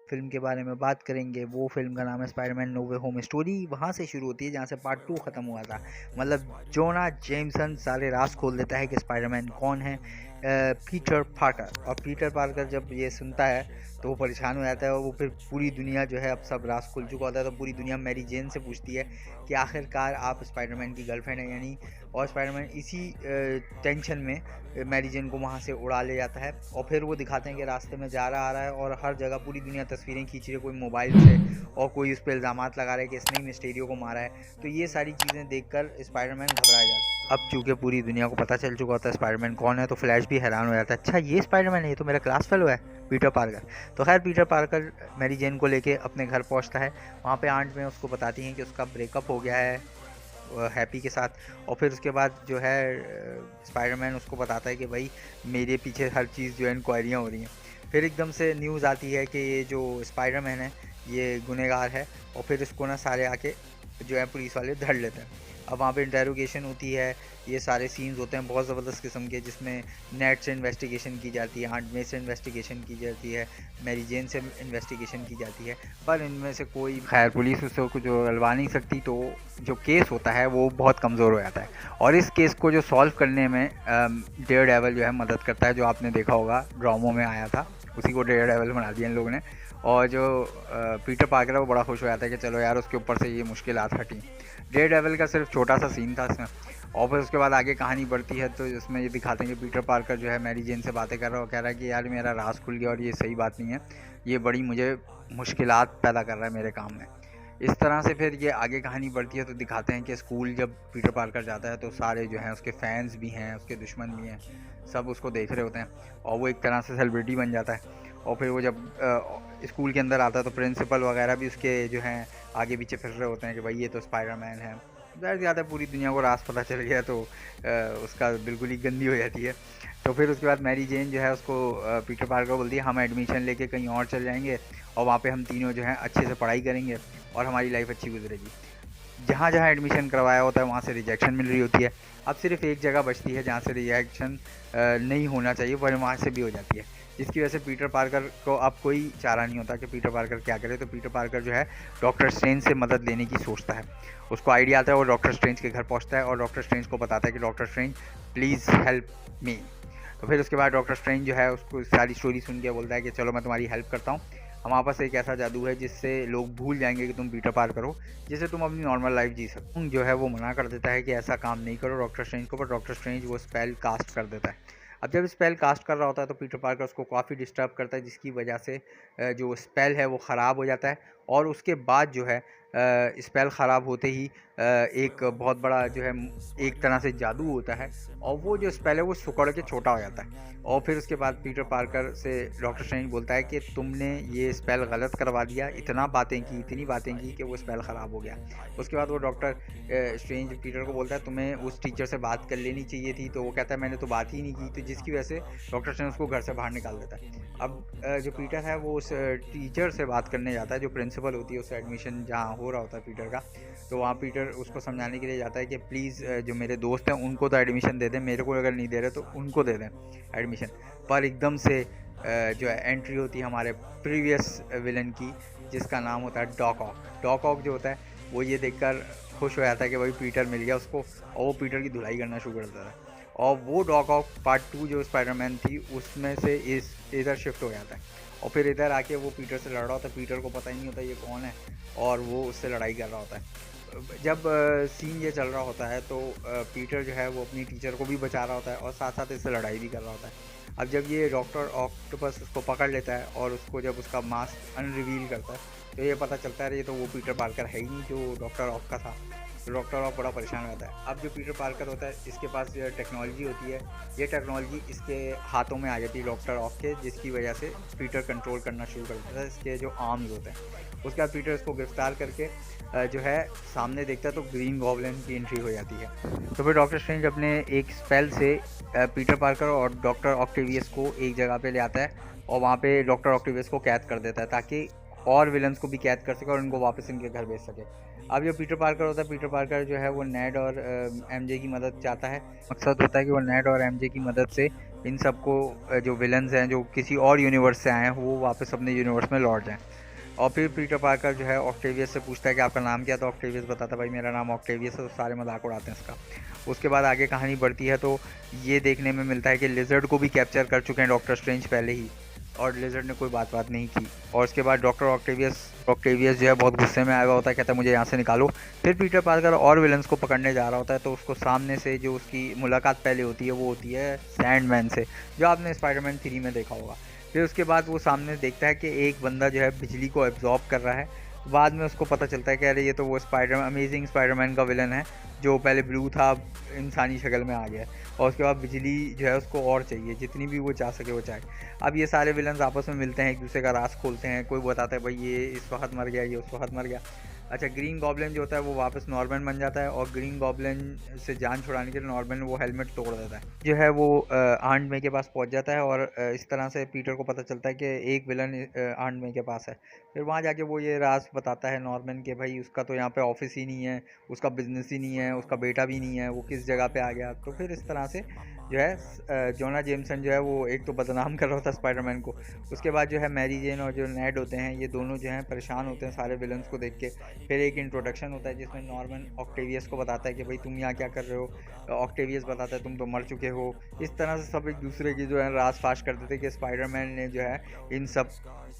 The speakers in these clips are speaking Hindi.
फ़िल्म के बारे में बात करेंगे। वो फ़िल्म का नाम है स्पाइडरमैन नो वे होम। स्टोरी वहाँ से शुरू होती है जहाँ से पार्ट 2 ख़त्म हुआ था। मतलब जोना जेमसन सारे राज़ खोल देता है कि स्पाइडरमैन कौन है। पीटर पार्कर, और पीटर पार्कर जब ये सुनता है तो वो परेशान हो जाता है, और वो फिर पूरी दुनिया जो है, अब सब राज़ खुल चुका होता है तो पूरी दुनिया मैरी जेन से पूछती है कि आखिरकार आप स्पाइडरमैन की गर्लफ्रेंड हैं या नहीं। और स्पाइडरमैन इसी टेंशन में मैरी जेन को वहाँ से उड़ा ले जाता है, और फिर वो दिखाते हैं कि रास्ते में जा रहा आ रहा है और हर जगह पूरी दुनिया तस्वीरें खींच रही है कोई मोबाइल से, और कोई उस पर इल्ज़ामात लगा रहा है कि इसने ही मिस्टीरियो को मारा है। तो ये सारी चीज़ें देखकर स्पाइडरमैन घबरा जाता है। अब चूंकि पूरी दुनिया को पता चल चुका होता है स्पाइडरमैन कौन है, तो फ्लैश भी हैरान हो जाता है, अच्छा ये स्पाइडरमैन है, ये तो मेरा क्लास फेलो है पीटर पार्कर। तो खैर पीटर पार्कर मैरी जेन को लेके अपने घर पहुंचता है। वहाँ पे आंट में उसको बताती हैं कि उसका ब्रेकअप हो गया है हैप्पी के साथ। और फिर उसके बाद जो है स्पाइडरमैन उसको बताता है कि भाई मेरे पीछे हर चीज़ जो है इंक्वायरियाँ हो रही हैं। फिर एकदम से न्यूज़ आती है कि ये जो स्पाइडरमैन है ये गुनहगार है, और फिर इसको ना सारे आके जो है पुलिस वाले धर लेते हैं। अब वहाँ पे इंटेरोगेशन होती है, ये सारे सीन्स होते हैं बहुत ज़बरदस्त किस्म के, जिसमें नेट से इन्वेस्टिगेशन की जाती है, आंट मे से इन्वेस्टिगेशन की जाती है, मैरी जेन से इन्वेस्टिगेशन की जाती है, पर इनमें से कोई खैर पुलिस उसको कुछ उगलवा नहीं सकती। तो जो केस होता है वो बहुत कमज़ोर हो जाता है, और इस केस को जो सॉल्व करने में डेयर डेविल जो है मदद करता है, जो आपने देखा होगा ड्रामों में आया था, उसी को डेयर डेविल बना दिया इन लोगों ने। और जो पीटर पार्कर है वो बड़ा खुश हो जाता है कि चलो यार उसके ऊपर से ये मुश्किलात हटी। डेयर डेविल का सिर्फ छोटा सा सीन था इसमें, और फिर उसके बाद आगे कहानी बढ़ती है तो इसमें ये दिखाते हैं कि पीटर पार्कर जो है मैरी जेन से बातें कर रहा है और कह रहा है कि यार मेरा राज खुल गया और ये सही बात नहीं है, ये बड़ी मुझे मुश्किलात पैदा कर रहा है मेरे काम में। इस तरह से फिर ये आगे कहानी बढ़ती है तो दिखाते हैं कि स्कूल जब पीटर पार्कर जाता है तो सारे जो हैं उसके फैंस भी हैं, उसके दुश्मन भी हैं, सब उसको देख रहे होते हैं, और वो एक तरह से सेलिब्रिटी बन जाता है। और फिर वो जब स्कूल के अंदर आता है तो प्रिंसिपल वगैरह भी उसके जो हैं आगे पीछे फिर रहे होते हैं कि भाई ये तो स्पाइडरमैन है। ज़्यादा से ज़्यादा पूरी दुनिया को राज पता चल गया तो उसका बिल्कुल ही गंदी हो जाती है। तो फिर उसके बाद मैरी जेन जो है उसको पीटर पार्कर को बोलती है हम एडमिशन लेके कहीं और चल जाएंगे, और वहाँ पे हम तीनों जो हैं अच्छे से पढ़ाई करेंगे और हमारी लाइफ अच्छी गुजरेगी। जहाँ जहाँ एडमिशन करवाया होता है वहाँ से रिजेक्शन मिल रही होती है। अब सिर्फ एक जगह बचती है जहाँ से रिजेक्शन नहीं होना चाहिए, पर वहाँ से भी हो जाती है, जिसकी वजह से पीटर पार्कर को अब कोई चारा नहीं होता कि पीटर पार्कर क्या करे। तो पीटर पार्कर जो है डॉक्टर स्ट्रेंज से मदद लेने की सोचता है। उसको आइडिया आता है, वो डॉक्टर स्ट्रेंज के घर पहुँचता है और डॉक्टर स्ट्रेंज को बताता है कि doctor strange please help me. तो फिर उसके बाद डॉक्टर स्ट्रेंज जो है उसको सारी स्टोरी सुन के बोलता है कि चलो मैं तुम्हारी हेल्प करता हूँ, हमारे पास एक ऐसा जादू है जिससे लोग भूल जाएंगे कि तुम पीटर पार्कर हो, जिससे तुम अपनी नॉर्मल लाइफ जी सकते। जो है वो मना कर देता है कि ऐसा काम नहीं करो डॉक्टर स्ट्रेंज को, पर डॉक्टर स्ट्रेंज वो स्पेल कास्ट कर देता है। अब जब स्पेल कास्ट कर रहा होता है तो पीटर पार्कर उसको काफ़ी डिस्टर्ब करता है, जिसकी वजह से जो स्पेल है वो ख़राब हो जाता है। और उसके बाद जो है स्पेल ख़राब होते ही एक बहुत बड़ा जो है एक तरह से जादू होता है, और वो जो स्पेल है वो सिकुड़ के छोटा हो जाता है। और फिर उसके बाद पीटर पार्कर से डॉक्टर स्ट्रेंज बोलता है कि तुमने ये स्पेल गलत करवा दिया, इतना बातें की, इतनी बातें की कि वो स्पेल ख़राब हो गया। उसके बाद वो डॉक्टर स्ट्रेंज पीटर को बोलता है तुम्हें उस टीचर से बात कर लेनी चाहिए थी, तो वो कहता है मैंने तो बात ही नहीं की, तो जिसकी वजह से डॉक्टर स्ट्रेंज उसको घर से बाहर निकाल देता है। अब जो पीटर है वो उस टीचर से बात करने जाता है, जो प्रिंसिपल होती है, उस एडमिशन जहाँ हो रहा होता है पीटर का। तो वहाँ पीटर उसको समझाने के लिए जाता है कि प्लीज़ जो मेरे दोस्त हैं उनको तो एडमिशन दे दें, मेरे को अगर नहीं दे रहे तो उनको दे दें एडमिशन। पर एकदम से जो है एंट्री होती है हमारे प्रीवियस विलन की, जिसका नाम होता है डॉक ऑक। डॉक ऑक जो होता है वो ये देखकर खुश हो जाता है कि भाई पीटर मिल गया उसको, और वो पीटर की धुलाई करना शुरू कर देता है। और वो डॉक ऑक पार्ट 2 जो स्पाइडरमैन थी उसमें से इधर शिफ्ट हो जाता है, और फिर इधर आके वो पीटर से लड़ रहा होता है। पीटर को पता ही नहीं होता ये कौन है, और वो उससे लड़ाई कर रहा होता है। जब सीन ये चल रहा होता है तो पीटर जो है वो अपनी टीचर को भी बचा रहा होता है और साथ साथ इससे लड़ाई भी कर रहा होता है। अब जब ये डॉक्टर ऑक्टोपस उसको पकड़ लेता है और उसको जब उसका मास्क अनरिवील करता है तो ये पता चलता है ये तो वो पीटर पार्कर है ही नहीं जो डॉक्टर ऑक का था। तो डॉक्टर ऑक बड़ा परेशान रहता है। अब जो पीटर पार्कर होता है इसके पास ये टेक्नोलॉजी होती है, ये टेक्नोलॉजी इसके हाथों में आ जाती है डॉक्टर ऑक के, जिसकी वजह से पीटर कंट्रोल करना शुरू कर देता है इसके जो आर्म्स होते हैं। उसके बाद पीटर इसको गिरफ्तार करके जो है सामने देखता है तो ग्रीन गॉब्लिन की एंट्री हो जाती है। तो फिर डॉक्टर स्ट्रेंज अपने एक स्पेल से पीटर पार्कर और डॉक्टर ऑक्टेवियस को एक जगह पे ले आता है, और वहाँ पे डॉक्टर ऑक्टेवियस को कैद कर देता है ताकि और विलन्स को भी कैद कर सके और उनको वापस इनके घर भेज सके। अब जो पीटर पार्कर होता है, पीटर पार्कर जो है वो नेड और एमजे की मदद चाहता है। मकसद होता है कि वो नेड और एमजे की मदद से इन सबको जो विलन्स हैं जो किसी और यूनिवर्स से आए हैं वो वापस अपने यूनिवर्स में लौट जाएं। और फिर पीटर पार्कर जो है ऑक्टेवियस से पूछता है कि आपका नाम क्या था। ऑक्टेवियस बताता है भाई मेरा नाम ऑक्टेवियस है, तो सारे मजाक उड़ाते हैं इसका। उसके बाद आगे कहानी बढ़ती है तो ये देखने में मिलता है कि लिजर्ड को भी कैप्चर कर चुके हैं डॉक्टर स्ट्रेंज पहले ही, और लिजर्ड ने कोई बात नहीं की। और उसके बाद डॉक्टर ऑक्टेवियस जो है बहुत गुस्से में आया हुआ होता है, कहता है मुझे यहाँ से निकालो। फिर पीटर पार्कर और विलन्स को पकड़ने जा रहा होता है तो उसको सामने से जो उसकी मुलाकात पहले होती है वो होती है सैंडमैन से, जो आपने स्पाइडरमैन 3 में देखा होगा। फिर उसके बाद वो सामने देखता है कि एक बंदा जो है बिजली को एब्जॉर्ब कर रहा है। बाद में उसको पता चलता है कि अरे ये तो वो अमेजिंग स्पाइडरमैन का विलन है जो पहले ब्लू था इंसानी शक्ल में आ गया है। और उसके बाद बिजली जो है उसको और चाहिए, जितनी भी वो चाह सके वो चाहे। अब ये सारे विलन्स आपस में मिलते हैं, एक दूसरे का राज खोलते हैं। कोई बताता है भाई ये इस वक्त मर गया, ये उस वक्त मर गया। अच्छा, ग्रीन गॉब्लिन जो होता है वो वापस नॉर्मन बन जाता है, और ग्रीन गॉब्लिन से जान छुड़ाने के लिए नॉर्मन वो हेलमेट तोड़ देता है, जो है वो आंट मे के पास पहुंच जाता है। और इस तरह से पीटर को पता चलता है कि एक विलन आंट मे के पास है। फिर वहाँ जाके वो ये राज बताता है नॉर्मन के भाई उसका तो यहाँ पे ऑफिस ही नहीं है, उसका बिजनेस ही नहीं है, उसका बेटा भी नहीं है, वो किस जगह पे आ गया। तो फिर इस तरह से जो है जोना जेमसन जो है वो एक तो बदनाम कर रहा होता है स्पाइडरमैन को। उसके बाद जो है मैरी जेन और जो नेड होते हैं ये दोनों जो हैं परेशान होते हैं सारे विलन्स को देख के। फिर एक इंट्रोडक्शन होता है जिसमें नॉर्मन ऑक्टेवियस को बताता है कि भाई तुम यहाँ क्या कर रहे हो। ऑक्टेवियस बताता है तुम तो मर चुके हो। इस तरह से सब एक दूसरे की जो है राज फाश कर देते कि स्पाइडरमैन ने जो है इन सब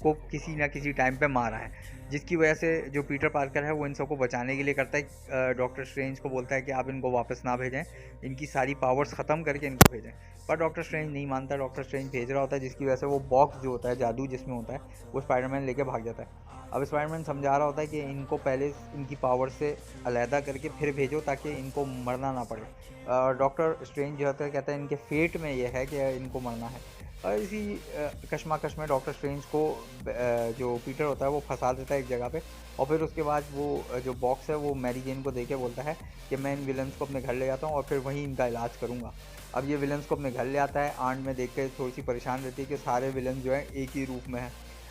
को किसी ना किसी टाइम पे मारा है, जिसकी वजह से जो पीटर पार्कर है वो इन सबको बचाने के लिए करता है। डॉक्टर स्ट्रेंज को बोलता है कि आप इनको वापस ना भेजें, इनकी सारी पावर्स ख़त्म करके इनको भेजें। पर डॉक्टर स्ट्रेंज नहीं मानता। डॉक्टर स्ट्रेंज भेज रहा होता है, जिसकी वजह से वो बॉक्स जो होता है जादू जिसमें होता है वो स्पाइडरमैन लेके भाग जाता है। अब स्पाइडरमैन समझा रहा होता है कि इनको पहले इनकी पावर से अलहदा करके फिर भेजो ताकि इनको मरना ना पड़े। डॉक्टर स्ट्रेंज जो होता है कहता है इनके फेट में ये है कि इनको मरना है। और इसी कश्मकश में डॉक्टर स्ट्रेंज को जो पीटर होता है वो फंसा देता है एक जगह पे। और फिर उसके बाद वो जो बॉक्स है वो मैरी जेन को देके बोलता है कि मैं इन विलन्स को अपने घर ले जाता हूँ और फिर वहीं इनका इलाज करूँगा। अब ये विलन्स को अपने घर ले आता है। आंट में देख के थोड़ी सी परेशान रहती है कि सारे विलन जो है एक ही रूप में है।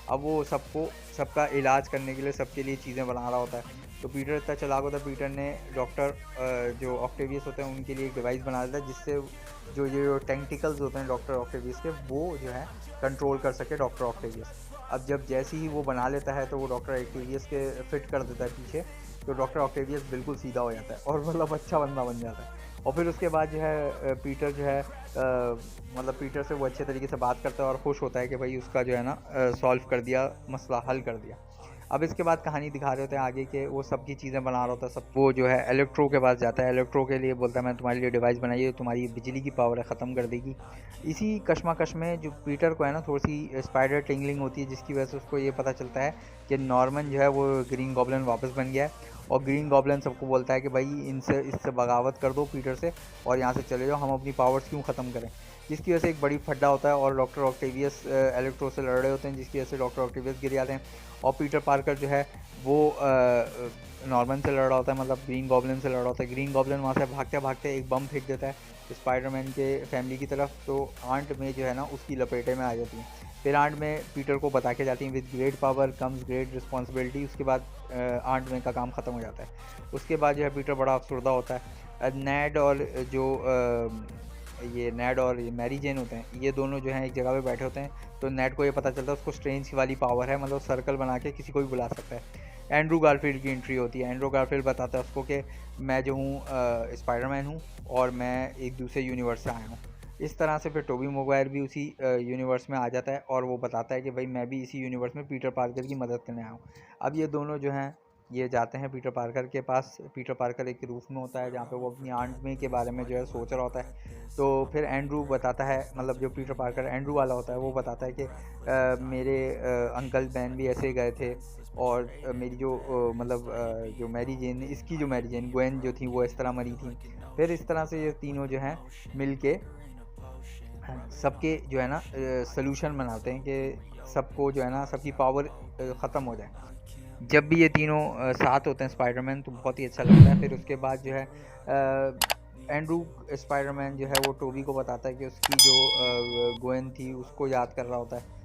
अब वो सबका इलाज करने के लिए सबके लिए चीज़ें बना रहा होता है। तो पीटर इतना चालाक होता है, पीटर ने डॉक्टर जो ऑक्टेवियस होते हैं उनके लिए एक डिवाइस बना देता है जिससे जो टेंटिकल्स होते हैं डॉक्टर ऑक्टेवियस के वो जो है कंट्रोल कर सके डॉक्टर ऑक्टेवियस। अब जब जैसे ही वो बना लेता है तो वो डॉक्टर ऑक्टेवियस के फिट कर देता है पीछे, तो डॉक्टर ऑक्टेवियस बिल्कुल सीधा हो जाता है और मतलब अच्छा बंदा बन जाता है। और फिर उसके बाद जो है पीटर जो है मतलब पीटर से वो अच्छे तरीके से बात करता है और खुश होता है कि भाई उसका जो है ना सॉल्व कर दिया, मसला हल कर दिया। अब इसके बाद कहानी दिखा रहे होते हैं आगे के वो सब की चीज़ें बना रहा होता है सब। वो जो है इलेक्ट्रो के पास जाता है, इलेक्ट्रो के लिए बोलता है मैं तुम्हारे लिए डिवाइस बनाई है, तुम्हारी बिजली की पावर है ख़त्म कर देगी। इसी कश्मकश में जो पीटर को है ना थोड़ी सी स्पाइडर टिंगलिंग होती है, जिसकी वजह से उसको ये पता चलता है कि नॉर्मन जो है वो ग्रीन गॉब्लिन वापस बन गया है। और ग्रीन गॉब्लिन सबको बोलता है कि भाई इससे बगावत कर दो पीटर से और यहाँ से चले जाओ, हम अपनी पावर्स क्यों ख़त्म करें। जिसकी वजह से एक बड़ी फड्डा होता है और डॉक्टर ऑक्टेवियस इलेक्ट्रो से लड़ रहे होते हैं, जिसकी वजह से डॉक्टर ऑक्टेवियस गिर जाते हैं। और पीटर पार्कर जो है वो नॉर्मन से लड़ रहा होता है, मतलब ग्रीन गॉब्लिन से लड़ रहा होता है। ग्रीन गॉब्लिन वहाँ से भागते भागते एक बम फेंक देता है स्पाइडरमैन के फैमिली की तरफ, तो आंट में जो है ना उसकी लपेटे में आ जाती है। फिर आंट में पीटर को बता के जाती हैं with great power comes great responsibility. उसके बाद आंट में का काम ख़त्म हो जाता है। उसके बाद जो है पीटर बड़ा अफसरदा होता है। नेड और ये मैरी जेन होते हैं, ये दोनों जो हैं एक जगह पे बैठे होते हैं। तो नेड को ये पता चलता है उसको स्ट्रेंज वाली पावर है, मतलब सर्कल बना के किसी को भी बुला सकता है। एंड्रू गारफील्ड की एंट्री होती है। एंड्रू गारफील्ड बताता है उसको कि मैं जो हूँ स्पाइडरमैन हूँ और मैं एक दूसरे यूनिवर्स से आया हूँ। इस तरह से फिर टोबी मैguire भी उसी यूनिवर्स में आ जाता है और वो बताता है कि भाई मैं भी इसी यूनिवर्स में पीटर पार्कर की मदद करने आया हूँ। अब ये दोनों जो हैं ये जाते हैं पीटर पार्कर के पास। पीटर पार्कर एक रूफ में होता है जहाँ पे वो अपनी आंट में के बारे में जो है सोच रहा होता है। तो फिर एंड्रू बताता है, मतलब जो पीटर पार्कर एंड्रू वाला होता है वो बताता है कि मेरे अंकल बहन भी ऐसे गए थे और मेरी जो जो मैरी जेन इसकी जो मैरी जेन ग्वेन जो थी वो इस तरह मरी थी। फिर इस तरह से ये तीनों जो हैं मिल के सबके जो है ना सल्यूशन बनाते हैं कि सबको जो है ना सबकी पावर ख़त्म हो जाए। जब भी ये तीनों साथ होते हैं स्पाइडरमैन तो बहुत ही अच्छा लगता है। फिर उसके बाद जो है एंड्रू स्पाइडरमैन जो है वो टोबी को बताता है कि उसकी जो ग्वेन थी उसको याद कर रहा होता है।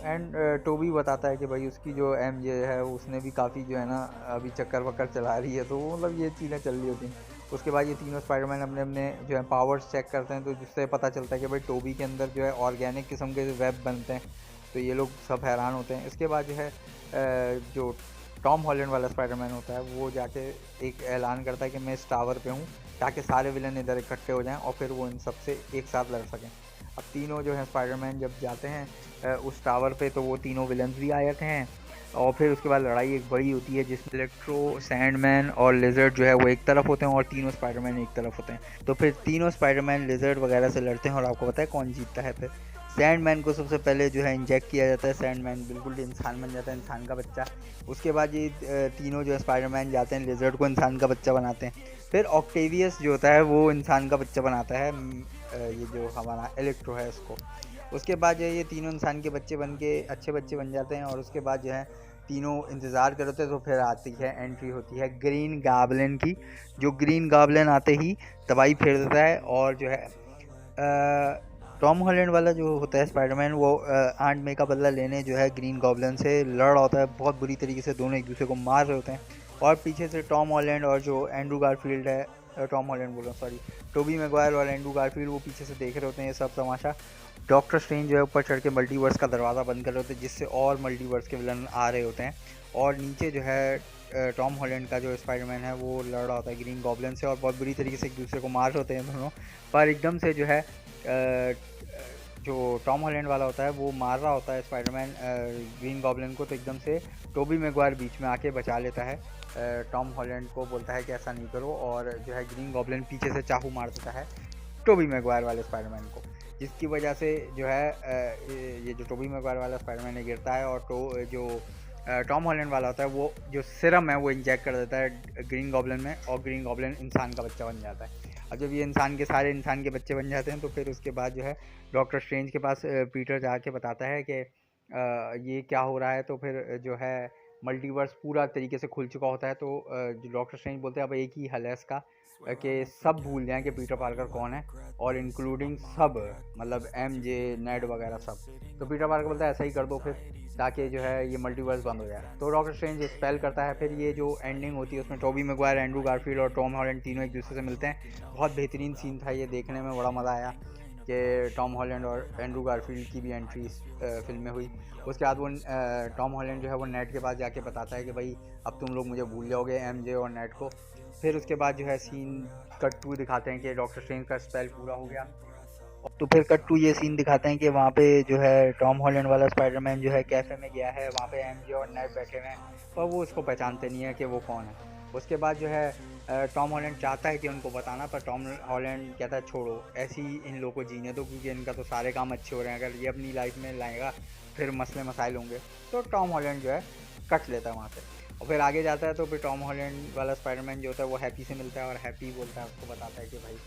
एंड टोबी बताता है कि भाई उसकी जो एमजे है उसने भी काफ़ी जो है ना अभी चक्कर वक्कर चला रही है, तो मतलब ये चीज़ें चल रही होती हैं। उसके बाद ये तीनों स्पाइडरमैन अपने अपने जो है पावर्स चेक करते हैं, तो जिससे पता चलता है कि भाई टोबी के अंदर जो है ऑर्गेनिक किस्म के वेब बनते हैं। तो ये लोग सब हैरान होते हैं। इसके बाद जो है जो टॉम हॉलैंड वाला स्पाइडरमैन होता है वो जाके एक ऐलान करता है कि मैं इस टावर पे हूँ, ताकि सारे विलन इधर इकट्ठे हो जाएं और फिर वो इन सबसे एक साथ लड़ सकें। अब तीनों जो है स्पाइडरमैन जब जाते हैं उस टावर पे, तो वो तीनों विलन्स भी आ जाते हैं और फिर उसके बाद लड़ाई एक बड़ी होती है जिसमें इलेक्ट्रो, सैंडमैन और लिजर्ड जो है वो एक तरफ होते हैं और तीनों स्पाइडरमैन एक तरफ होते हैं। तो फिर तीनों स्पाइडरमैन लिजर्ड वगैरह से लड़ते हैं और आपको पता है कौन जीतता है। फिर सैंडमैन को सबसे पहले जो है इंजेक्ट किया जाता है, सैंडमैन बिल्कुल इंसान बन जाता है, इंसान का बच्चा। उसके बाद ये तीनों जो है स्पाइडरमैन जाते हैं लिजर्ड को इंसान का बच्चा बनाते हैं। फिर ऑक्टेवियस जो होता है वो इंसान का बच्चा बनाता है, ये जो हमारा इलेक्ट्रो है इसको। उसके बाद जो है ये तीनों इंसान के बच्चे बन के अच्छे बच्चे बन जाते हैं और उसके बाद जो है तीनों इंतज़ार करते हैं। तो फिर आती है, एंट्री होती है ग्रीन गॉब्लिन की। जो ग्रीन गॉब्लिन आते ही तबाही फेर देता है और जो है टॉम हॉलैंड वाला जो होता है स्पाइडरमैन वो आंट मे का बदला लेने जो है ग्रीन गॉब्लिन से लड़ रहा होता है बहुत बुरी तरीके से, दोनों एक दूसरे को मार रहे होते हैं। और पीछे से टॉम हॉलैंड और जो एंड्रू गारफील्ड है, टॉम हॉलैंड बोल रहा हूँ सॉरी, टोबी मैगवायर और एंड्रू गारफील्ड, वो पीछे से देख रहे होते हैं ये सब तमाशा। डॉक्टर स्ट्रेंज जो है ऊपर चढ़ के मल्टीवर्स का दरवाज़ा बंद कर रहे होते हैं, जिससे और मल्टीवर्स के विलन आ रहे होते हैं। और नीचे जो है टॉम हॉलैंड का जो स्पाइडरमैन है वो लड़ रहा होता है ग्रीन गॉब्लिन से और बहुत बुरी तरीके से एक दूसरे को मार रहे होते हैं दोनों। पर एकदम से जो है जो टॉम हॉलैंड वाला होता है वो मार रहा होता है स्पाइडरमैन ग्रीन गॉब्लिन को, तो एकदम से टोबी मैगवायर बीच में आके बचा लेता है। टॉम हॉलैंड को बोलता है कि ऐसा नहीं करो और जो है ग्रीन गॉब्लिन पीछे से चाकू मार देता है टोबी मैगवायर वाले स्पाइडरमैन को, जिसकी वजह से जो है ये जो टोबी मैगवायर वाला स्पाइडरमैन है गिरता है और जो टॉम हॉलैंड वाला होता है वो जो सिरम है वो इंजेक्ट कर देता है ग्रीन गॉब्लिन में और ग्रीन गॉब्लिन इंसान का बच्चा बन जाता है। अब जब ये सारे इंसान के बच्चे बन जाते हैं तो फिर उसके बाद जो है डॉक्टर स्ट्रेंज के पास पीटर जाके बताता है कि ये क्या हो रहा है। तो फिर जो है मल्टीवर्स पूरा तरीके से खुल चुका होता है। तो जो डॉक्टर स्ट्रेंज बोलते हैं अब एक ही हल है इसका कि सब भूल जाएं कि पीटर पार्कर कौन है, और इंक्लूडिंग सब, मतलब MJ, नेड वगैरह सब। तो पीटर पार्कर बोलता है ऐसा ही कर दो फिर, ताकि जो है ये मल्टीवर्स बंद हो जाए। तो डॉक्टर स्ट्रेंज स्पेल करता है। फिर ये जो एंडिंग होती है उसमें टोबी मैगवायर, एंड्रू गारफील्ड और टॉम हॉलैंड तीनों एक दूसरे से मिलते हैं। बहुत बेहतरीन सीन था, ये देखने में बड़ा मज़ा आया कि टॉम हॉलैंड और एंड्रू गारफील्ड की भी एंट्री इस फिल्म में हुई। उसके बाद वो टॉम हॉलैंड जो है वो नेट के पास जाके बताता है कि भाई अब तुम लोग मुझे भूल जाओगे, MJ और नेट को। फिर उसके बाद जो है सीन कट टू दिखाते हैं कि डॉक्टर स्ट्रेंज का स्पेल पूरा हो गया। तो फिर कट टू ये सीन दिखाते हैं कि वहाँ पे जो है टॉम हॉलैंड वाला स्पाइडरमैन जो है कैफ़े में गया है, वहाँ पे MJ और नेट बैठे हुए हैं पर वो उसको पहचानते नहीं है कि वो कौन है। उसके बाद जो है टॉम हॉलैंड चाहता है कि उनको बताना, पर टॉम हॉलैंड कहता है छोड़ो, ऐसे ही इन लोगों को जीने दो क्योंकि इनका तो सारे काम अच्छे हो रहे हैं, अगर ये अपनी लाइफ में लाएगा फिर मसले मसाइल होंगे। तो टॉम हॉलैंड जो है कट लेता है वहाँ से और फिर आगे जाता है। तो फिर टॉम हॉलैंड वाला स्पाइडरमैन जो होता है वो हैप्पी से मिलता है और हैप्पी बोलता है, उसको बताता है कि भाई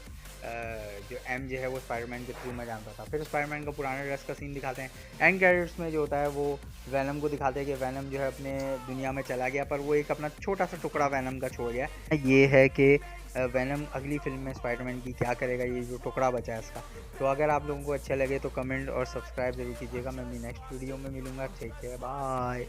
जो MJ है वो स्पाइडरमैन के थ्रू में जानता था। फिर स्पाइडरमैन का पुराने ड्रेस का सीन दिखाते हैं। एंड क्रेडिट्स में जो होता है वो वैनम को दिखाते हैं कि वैनम जो है अपने दुनिया में चला गया, पर वो एक अपना छोटा सा टुकड़ा वैनम का छोड़ गया। ये है कि वैनम अगली फिल्म में स्पाइडरमैन की क्या करेगा, ये जो टुकड़ा बचा है इसका। तो अगर आप लोगों को अच्छा लगे तो कमेंट और सब्सक्राइब जरूर कीजिएगा। मैं अपनी नेक्स्ट वीडियो में मिलूँगा। ठीक है, बाय।